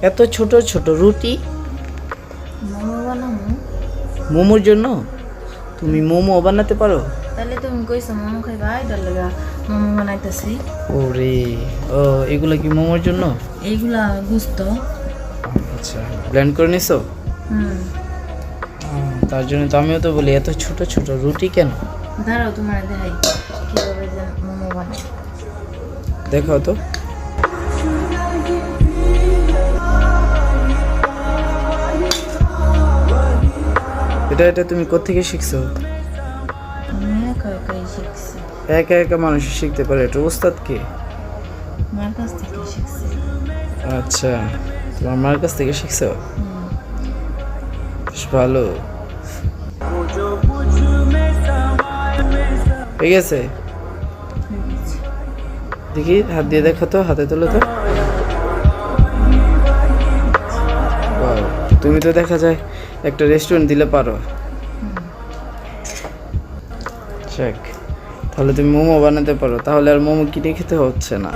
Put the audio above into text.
এত ছোট ছোট রুটি মোমো বানাবো। মোমোর জন্য? তুমি মোমো বানাতে পারো? তাহলে তুমি কইছো মোমো খাইবা, এটার লাগা মোমো বানাইতেছি। ওরে, ও এগুলো কি মোমোর জন্য? এইগুলা গুস্ত। আচ্ছা, ব্লেন্ড করে নিছো? হুম, তার জন্য তো আমিও তো বলি এত ছোট ছোট রুটি কেন। দাঁড়াও তোমার দেখাই কিভাবে যে মোমো বানাই। দেখাও তো। এটা তুমি কোত্থেকে শিখছো? আমি একা একাই শিখছি, একা একা মানুষ শিখতে পারে, এটা ওস্তাদ কে? মার কাছ থেকে শিখছি। আচ্ছা, তোমার মার কাছ থেকে শিখছো? হুম, বেশ ভালো। ঠিক আছে, হয়ে গেছে। দেখি হাত দিয়ে দেখো তো, হাতে তোলো তো। Wow, তুমি তো দেখা যায় একটা রেস্টুরেন্ট দিলে পারো। যাক, তাহলে তুমি মোমো বানাতে পারো, তাহলে আর মোমো কিনে খেতে হচ্ছে না।